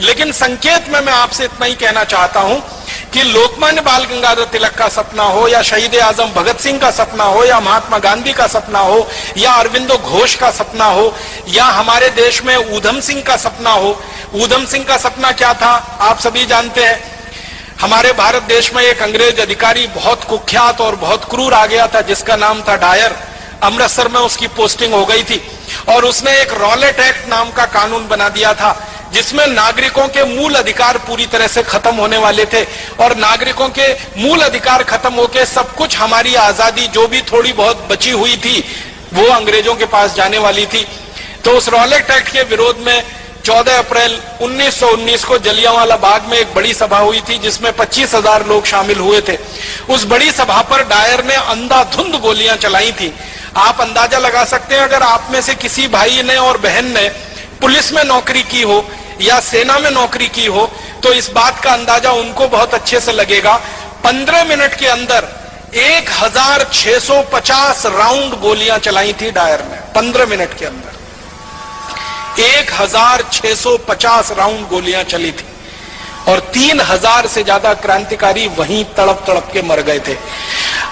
लेकिन संकेत में मैं आपसे इतना ही कहना चाहता हूं कि लोकमान्य बाल गंगाधर तिलक का सपना हो या शहीद आजम भगत सिंह का सपना हो या महात्मा गांधी का सपना हो या अरविंदो घोष का सपना हो या हमारे देश में ऊधम सिंह का सपना हो। ऊधम सिंह का सपना क्या था आप सभी जानते हैं। हमारे भारत देश में एक अंग्रेज अधिकारी बहुत कुख्यात और बहुत क्रूर आ गया था जिसका नाम था डायर। अमृतसर में उसकी पोस्टिंग हो गई थी और उसने एक रॉलेट एक्ट नाम का कानून बना दिया था जिसमें नागरिकों के मूल अधिकार पूरी तरह से खत्म होने वाले थे और नागरिकों के मूल अधिकार खत्म होकर सब कुछ, हमारी आजादी जो भी थोड़ी बहुत बची हुई थी वो अंग्रेजों के पास जाने वाली थी। तो उस रॉलेट एक्ट के विरोध में 14 अप्रैल 1919 को जलियांवाला बाग में एक बड़ी सभा हुई थी जिसमें 25,000 लोग शामिल हुए थे। उस बड़ी सभा पर डायर ने अंधाधुंध गोलियां चलाई थी। आप अंदाजा लगा सकते हैं अगर आप में से किसी भाई ने और बहन ने पुलिस में नौकरी की हो या सेना में नौकरी की हो तो इस बात का अंदाजा उनको बहुत अच्छे से लगेगा। 15 मिनट के अंदर 1650 राउंड गोलियां चलाई थी डायर ने। 15 मिनट के अंदर 1650 राउंड गोलियां चली थी और 3000 से ज्यादा क्रांतिकारी वहीं तड़प तड़प के मर गए थे।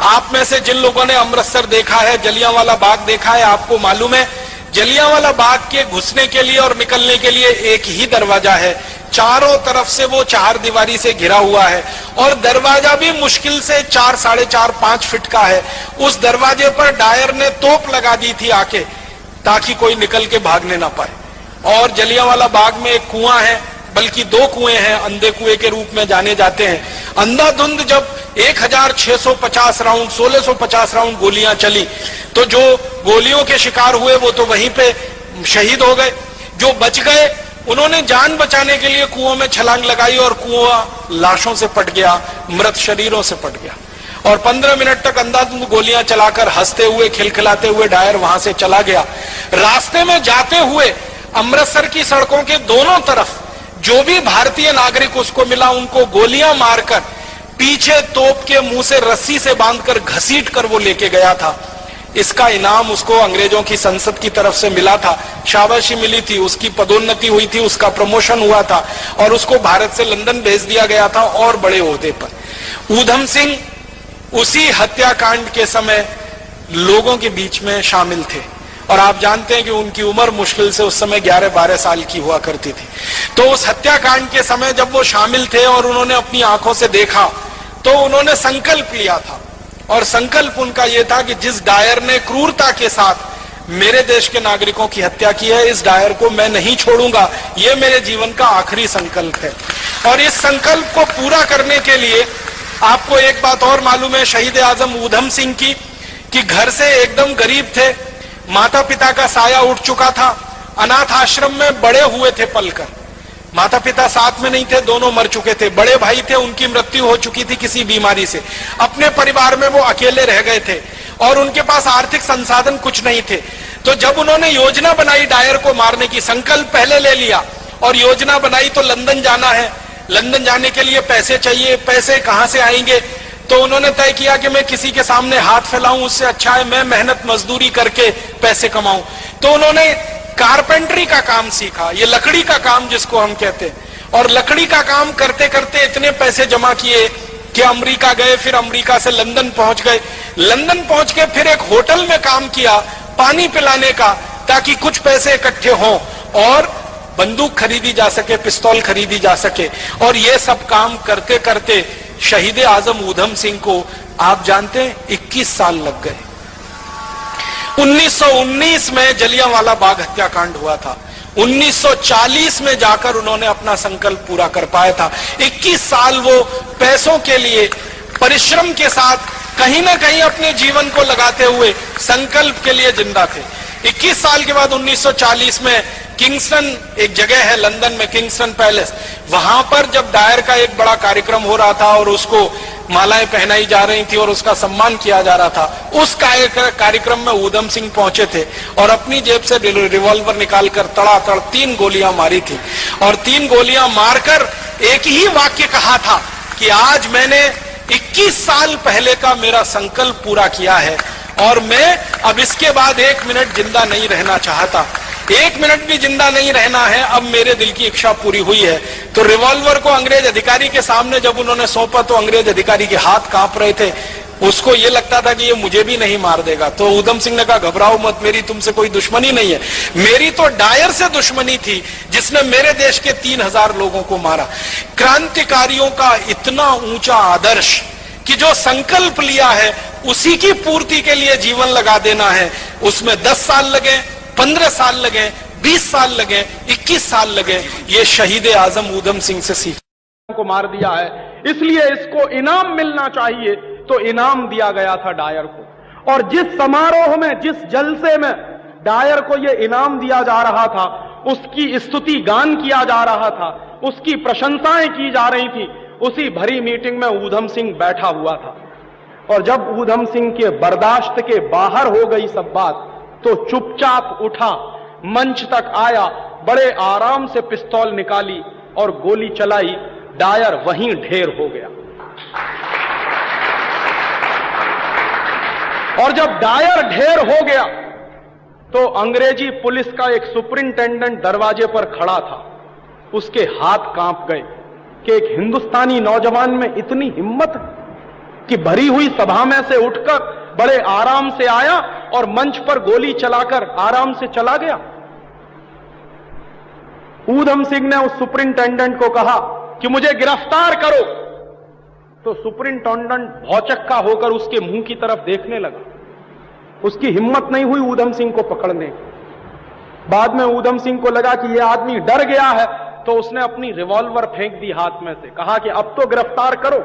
आप में से जिन लोगों ने अमृतसर देखा है, जलियांवाला बाग देखा है, आपको मालूम है जलियांवाला बाग के घुसने के लिए और निकलने के लिए एक ही दरवाजा है। चारों तरफ से वो चार दीवारी से घिरा हुआ है और दरवाजा भी मुश्किल से 4, 4.5, 5 फीट का है। उस दरवाजे पर डायर ने तोप लगा दी थी आके ताकि कोई निकल के भागने ना पाए। और जलियांवाला बाग में एक कुआं है, बल्कि 2 कुएं हैं, अंधे कुएं के रूप में जाने जाते हैं। अंधाधुंध जब 1650 राउंड 1650 राउंड गोलियां चली तो जो गोलियों के शिकार हुए वो तो वहीं पे शहीद हो गए। जो बच गए उन्होंने जान बचाने के लिए कुओं में छलांग लगाई और कुआं लाशों से पट गया, मृत शरीरों से पट गया। और 15 मिनट तक अंधाधुंध गोलियां चलाकर हंसते हुए खिलखिलाते हुए डायर वहां से चला गया। रास्ते में जाते हुए अमृतसर की सड़कों के दोनों तरफ जो भी भारतीय नागरिक उसको मिला उनको गोलियां मारकर पीछे तोप के मुंह से रस्सी से बांधकर घसीट कर वो लेके गया था। इसका इनाम उसको अंग्रेजों की संसद की तरफ से मिला था, शाबाशी मिली थी, उसकी पदोन्नति हुई थी, उसका प्रमोशन हुआ था और उसको भारत से लंदन भेज दिया गया था और बड़े ओहदे पर। ऊधम सिंह उसी हत्याकांड के समय लोगों के बीच में शामिल थे और आप जानते हैं कि उनकी उम्र मुश्किल से उस समय 11-12 साल की हुआ करती थी। तो उस हत्याकांड के समय जब वो शामिल थे और उन्होंने अपनी आंखों से देखा तो उन्होंने संकल्प लिया था और संकल्प उनका यह था कि जिस डायर ने क्रूरता के साथ मेरे देश के नागरिकों की हत्या की है, इस डायर को मैं नहीं छोड़ूंगा। यह मेरे जीवन का आखिरी संकल्प है। और इस संकल्प को पूरा करने के लिए आपको एक बात और मालूम है शहीद आजम ऊधम सिंह की, कि घर से एकदम गरीब थे, माता पिता का साया उठ चुका था, अनाथ आश्रम में बड़े हुए थे पलकर। माता पिता साथ में नहीं थे, दोनों मर चुके थे। बड़े भाई थे, उनकी मृत्यु हो चुकी थी किसी बीमारी से। अपने परिवार में वो अकेले रह गए थे और उनके पास आर्थिक संसाधन कुछ नहीं थे। तो जब उन्होंने योजना बनाई डायर को मारने की, संकल्प पहले ले लिया और योजना बनाई तो लंदन जाना है, लंदन जाने के लिए पैसे चाहिए, पैसे कहां से आएंगे? तो उन्होंने तय किया कि मैं किसी के सामने हाथ फैलाऊं उससे अच्छा है मैं मेहनत मजदूरी करके पैसे कमाऊं। तो उन्होंने कारपेंटरी का काम सीखा, ये लकड़ी का काम जिसको हम कहते हैं, और लकड़ी का काम करते करते इतने पैसे जमा किए कि अमेरिका गए, फिर अमेरिका से लंदन पहुंच गए। लंदन पहुंच के फिर एक होटल में काम किया पानी पिलाने का, ताकि कुछ पैसे इकट्ठे हों और बंदूक खरीदी जा सके, पिस्तौल खरीदी जा सके। और ये सब काम करते करते शहीद आजम ऊधम सिंह को आप जानते हैं 21 साल लग गए। 1919 में जलियांवाला बाग हत्याकांड हुआ था, 1940 में जाकर उन्होंने अपना संकल्प पूरा कर पाया था। 21 साल वो पैसों के लिए परिश्रम के साथ कहीं ना कहीं अपने जीवन को लगाते हुए संकल्प के लिए जिंदा थे। 21 साल के बाद 1940 में किंगस्टन एक जगह है लंदन में, किंगस्टन पैलेस, वहां पर जब डायर का एक बड़ा कार्यक्रम हो रहा था और उसको मालाएं पहनाई जा रही थी और उसका सम्मान किया जा रहा था, उस कार्यक्रम में ऊधम सिंह पहुंचे थे और अपनी जेब से रिवॉल्वर निकालकर तड़ातड़ 3 गोलियां मारी थी और 3 गोलियां मारकर एक ही वाक्य कहा था कि आज मैंने 21 साल पहले का मेरा संकल्प पूरा किया है और मैं अब इसके बाद 1 मिनट जिंदा नहीं रहना चाहता। 1 मिनट भी जिंदा नहीं रहना है, अब मेरे दिल की इच्छा पूरी हुई है। तो रिवॉल्वर को अंग्रेज अधिकारी के सामने जब उन्होंने सौंपा तो अंग्रेज अधिकारी के हाथ कांप रहे थे, उसको ये लगता था कि ये मुझे भी नहीं मार देगा। तो ऊधम सिंह ने कहा, घबराओ मत, मेरी तुमसे कोई दुश्मनी नहीं है, मेरी तो डायर से दुश्मनी थी जिसने मेरे देश के 3000 लोगों को मारा। क्रांतिकारियों का इतना ऊंचा आदर्श कि जो संकल्प लिया है उसी की पूर्ति के लिए जीवन लगा देना है, उसमें 10 साल लगे, 15 साल लगे, 20 साल लगे, 21 साल लगे, ये शहीद आजम ऊधम सिंह से सीख को मार दिया है, इसलिए इसको इनाम मिलना चाहिए। तो इनाम दिया गया था डायर को, और जिस समारोह में, जिस जलसे में डायर को यह इनाम दिया जा रहा था, उसकी स्तुति गान किया जा रहा था, उसकी प्रशंसाएं की जा रही थी, उसी भरी मीटिंग में ऊधम सिंह बैठा हुआ था। और जब ऊधम सिंह के बर्दाश्त के बाहर हो गई सब बात, तो चुपचाप उठा, मंच तक आया, बड़े आराम से पिस्तौल निकाली और गोली चलाई। डायर वहीं ढेर हो गया। और जब डायर ढेर हो गया तो अंग्रेजी पुलिस का एक सुपरिंटेंडेंट दरवाजे पर खड़ा था, उसके हाथ कांप गए कि एक हिंदुस्तानी नौजवान में इतनी हिम्मत कि भरी हुई सभा में से उठकर बड़े आराम से आया और मंच पर गोली चलाकर आराम से चला गया। ऊधम सिंह ने उस सुपरिंटेंडेंट को कहा कि मुझे गिरफ्तार करो। तो सुपरिंटेंडेंट भौचक्का होकर उसके मुंह की तरफ देखने लगा। उसकी हिम्मत नहीं हुई ऊधम सिंह को पकड़ने। बाद में ऊधम सिंह को लगा कि यह आदमी डर गया है, तो उसने अपनी रिवॉल्वर फेंक दी हाथ में से, कहा कि अब तो गिरफ्तार करो।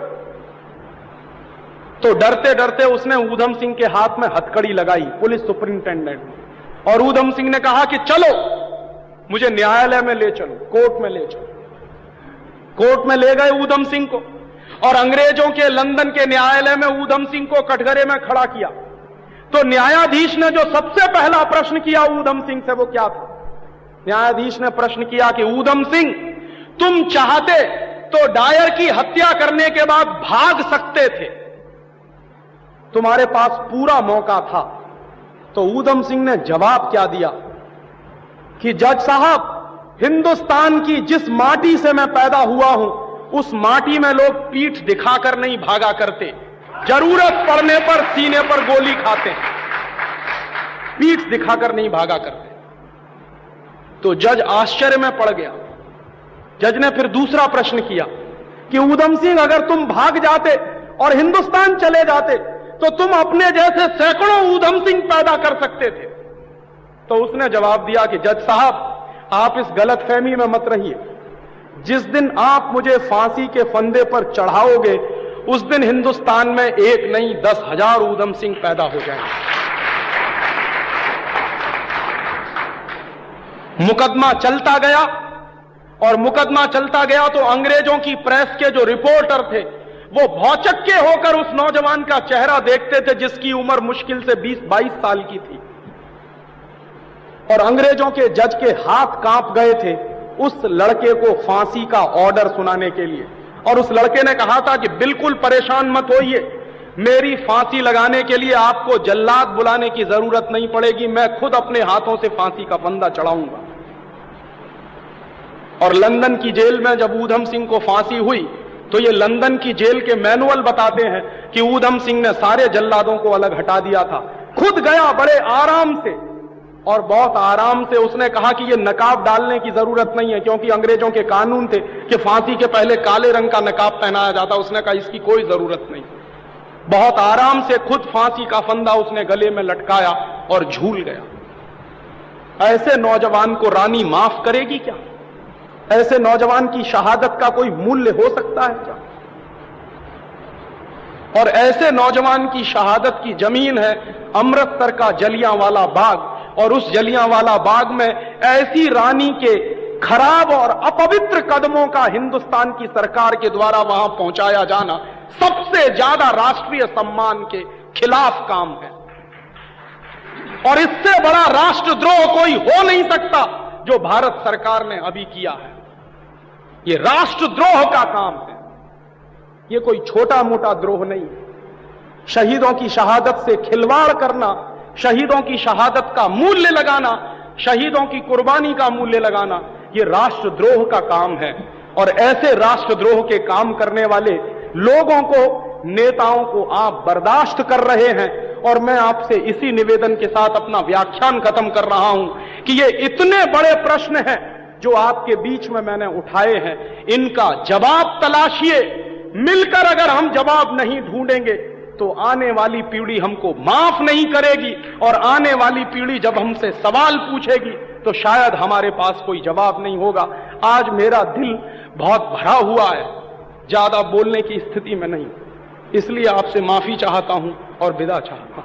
तो डरते डरते उसने ऊधम सिंह के हाथ में हथकड़ी लगाई, पुलिस सुपरिंटेंडेंट, और ऊधम सिंह ने कहा कि चलो, मुझे न्यायालय में ले चलो, कोर्ट में ले चलो। कोर्ट में ले गए ऊधम सिंह को, और अंग्रेजों के लंदन के न्यायालय में ऊधम सिंह को कटघरे में खड़ा किया। तो न्यायाधीश ने जो सबसे पहला प्रश्न किया ऊधम सिंह से, वो क्या था? न्यायाधीश ने प्रश्न किया कि ऊधम सिंह, तुम चाहते तो डायर की हत्या करने के बाद भाग सकते थे, तुम्हारे पास पूरा मौका था। तो ऊधम सिंह ने जवाब क्या दिया कि जज साहब, हिंदुस्तान की जिस माटी से मैं पैदा हुआ हूं, उस माटी में लोग पीठ दिखाकर नहीं भागा करते, जरूरत पड़ने पर सीने पर गोली खाते हैं, पीठ दिखाकर नहीं भागा करते। तो जज आश्चर्य में पड़ गया। जज ने फिर दूसरा प्रश्न किया कि ऊधम सिंह, अगर तुम भाग जाते और हिंदुस्तान चले जाते तो तुम अपने जैसे सैकड़ों ऊधम सिंह पैदा कर सकते थे। तो उसने जवाब दिया कि जज साहब, आप इस गलतफहमी में मत रहिए। जिस दिन आप मुझे फांसी के फंदे पर चढ़ाओगे, उस दिन हिंदुस्तान में एक नहीं 10,000 ऊधम सिंह पैदा हो जाएंगे। मुकदमा चलता गया, और मुकदमा चलता गया तो अंग्रेजों की प्रेस के जो रिपोर्टर थे, वो भौचक्के होकर उस नौजवान का चेहरा देखते थे जिसकी उम्र मुश्किल से 20-22 साल की थी। और अंग्रेजों के जज के हाथ कांप गए थे उस लड़के को फांसी का ऑर्डर सुनाने के लिए। और उस लड़के ने कहा था कि बिल्कुल परेशान मत होइए, मेरी फांसी लगाने के लिए आपको जल्लाद बुलाने की जरूरत नहीं पड़ेगी, मैं खुद अपने हाथों से फांसी का फंदा चढ़ाऊंगा। और लंदन की जेल में जब ऊधम सिंह को फांसी हुई, तो ये लंदन की जेल के मैनुअल बताते हैं कि ऊधम सिंह ने सारे जल्लादों को अलग हटा दिया था, खुद गया बड़े आराम से, और बहुत आराम से उसने कहा कि ये नकाब डालने की जरूरत नहीं है, क्योंकि अंग्रेजों के कानून थे कि फांसी के पहले काले रंग का नकाब पहनाया जाता। उसने कहा इसकी कोई जरूरत नहीं। बहुत आराम से खुद फांसी का फंदा उसने गले में लटकाया और झूल गया। ऐसे नौजवान को रानी माफ करेगी क्या? ऐसे नौजवान की शहादत का कोई मूल्य हो सकता है क्या? और ऐसे नौजवान की शहादत की जमीन है अमृतसर का जलियांवाला बाग, और उस जलियांवाला बाग में ऐसी रानी के खराब और अपवित्र कदमों का हिंदुस्तान की सरकार के द्वारा वहां पहुंचाया जाना सबसे ज्यादा राष्ट्रीय सम्मान के खिलाफ काम है। और इससे बड़ा राष्ट्रद्रोह कोई हो नहीं सकता जो भारत सरकार ने अभी किया है। ये राष्ट्रद्रोह का काम है, ये कोई छोटा मोटा द्रोह नहीं। शहीदों की शहादत से खिलवाड़ करना, शहीदों की शहादत का मूल्य लगाना शहीदों की कुर्बानी का मूल्य लगाना, ये राष्ट्रद्रोह का काम है। और ऐसे राष्ट्रद्रोह के काम करने वाले लोगों को, नेताओं को आप बर्दाश्त कर रहे हैं। और मैं आपसे इसी निवेदन के साथ अपना व्याख्यान खत्म कर रहा हूं कि ये इतने बड़े प्रश्न हैं जो आपके बीच में मैंने उठाए हैं, इनका जवाब तलाशिए। मिलकर अगर हम जवाब नहीं ढूंढेंगे तो आने वाली पीढ़ी हमको माफ नहीं करेगी, और आने वाली पीढ़ी जब हमसे सवाल पूछेगी तो शायद हमारे पास कोई जवाब नहीं होगा। आज मेरा दिल बहुत भरा हुआ है, ज्यादा बोलने की स्थिति में नहीं, इसलिए आपसे माफी चाहता हूं और विदा चाहता हूं।